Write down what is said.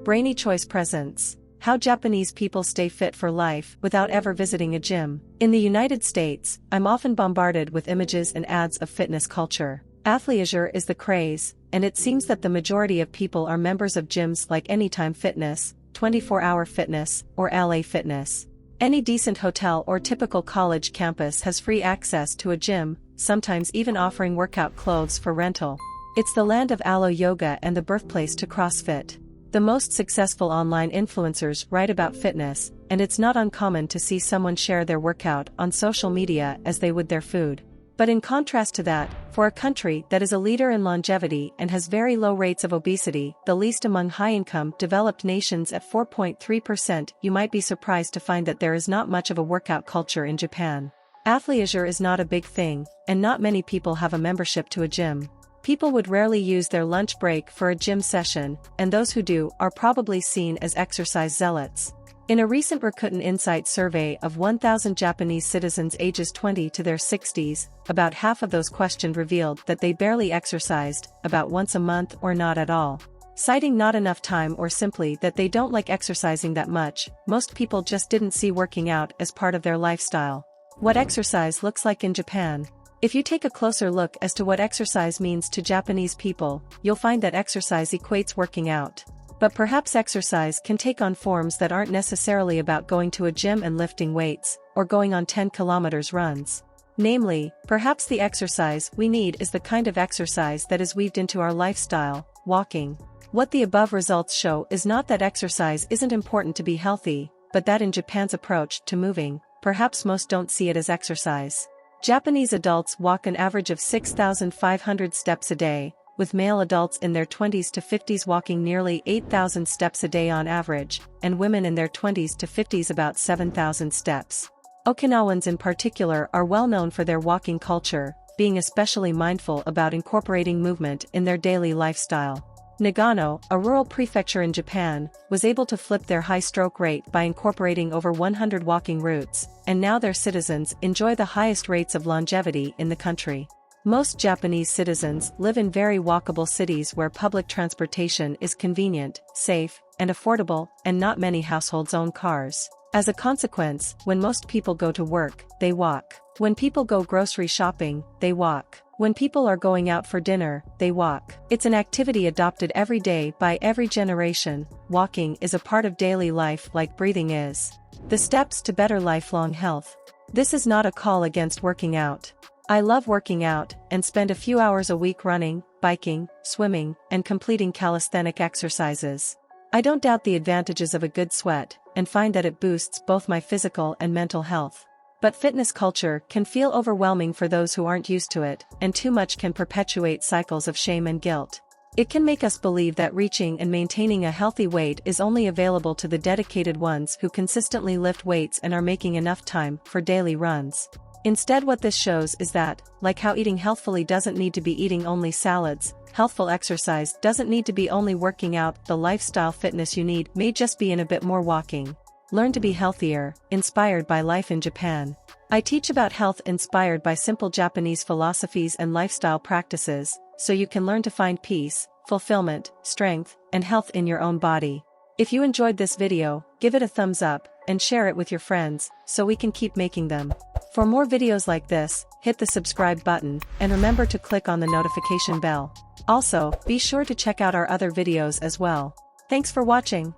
Brainy Choice presents How Japanese People Stay Fit for Life Without Ever Visiting a Gym. In the United States, I'm often bombarded with images and ads of fitness culture. Athleisure is the craze, and it seems that the majority of people are members of gyms like Anytime Fitness, 24-Hour Fitness, or LA Fitness. Any decent hotel or typical college campus has free access to a gym, sometimes even offering workout clothes for rental. It's the land of Alo Yoga and the birthplace to CrossFit. The most successful online influencers write about fitness, and it's not uncommon to see someone share their workout on social media as they would their food. But in contrast to that, for a country that is a leader in longevity and has very low rates of obesity, the least among high-income developed nations at 4.3%, you might be surprised to find that there is not much of a workout culture in Japan. Athleisure is not a big thing, and not many people have a membership to a gym. People would rarely use their lunch break for a gym session, and those who do are probably seen as exercise zealots. In a recent Rakuten Insight survey of 1,000 Japanese citizens ages 20 to their 60s, about half of those questioned revealed that they barely exercised, about once a month or not at all. Citing not enough time or simply that they don't like exercising that much, most people just didn't see working out as part of their lifestyle. What exercise looks like in Japan. If you take a closer look as to what exercise means to Japanese people, you'll find that exercise equates working out. But perhaps exercise can take on forms that aren't necessarily about going to a gym and lifting weights, or going on 10 kilometers runs. Namely, perhaps the exercise we need is the kind of exercise that is weaved into our lifestyle, walking. What the above results show is not that exercise isn't important to be healthy, but that in Japan's approach to moving, perhaps most don't see it as exercise. Japanese adults walk an average of 6,500 steps a day, with male adults in their 20s to 50s walking nearly 8,000 steps a day on average, and women in their 20s to 50s about 7,000 steps. Okinawans in particular are well known for their walking culture, being especially mindful about incorporating movement in their daily lifestyle. Nagano, a rural prefecture in Japan, was able to flip their high stroke rate by incorporating over 100 walking routes, and now their citizens enjoy the highest rates of longevity in the country. Most Japanese citizens live in very walkable cities where public transportation is convenient, safe, and affordable, and not many households own cars. As a consequence, when most people go to work, they walk. When people go grocery shopping, they walk. When people are going out for dinner, they walk. It's an activity adopted every day by every generation. Walking is a part of daily life like breathing is. The steps to better lifelong health. This is not a call against working out. I love working out, and spend a few hours a week running, biking, swimming, and completing calisthenic exercises. I don't doubt the advantages of a good sweat, and find that it boosts both my physical and mental health. But fitness culture can feel overwhelming for those who aren't used to it, and too much can perpetuate cycles of shame and guilt. It can make us believe that reaching and maintaining a healthy weight is only available to the dedicated ones who consistently lift weights and are making enough time for daily runs. Instead, what this shows is that, like how eating healthfully doesn't need to be eating only salads, healthful exercise doesn't need to be only working out. The lifestyle fitness you need may just be in a bit more walking. Learn to be healthier, inspired by life in Japan. I teach about health inspired by simple Japanese philosophies and lifestyle practices, so you can learn to find peace, fulfillment, strength, and health in your own body. If you enjoyed this video, give it a thumbs up, and share it with your friends, so we can keep making them. For more videos like this, hit the subscribe button, and remember to click on the notification bell. Also, be sure to check out our other videos as well. Thanks for watching.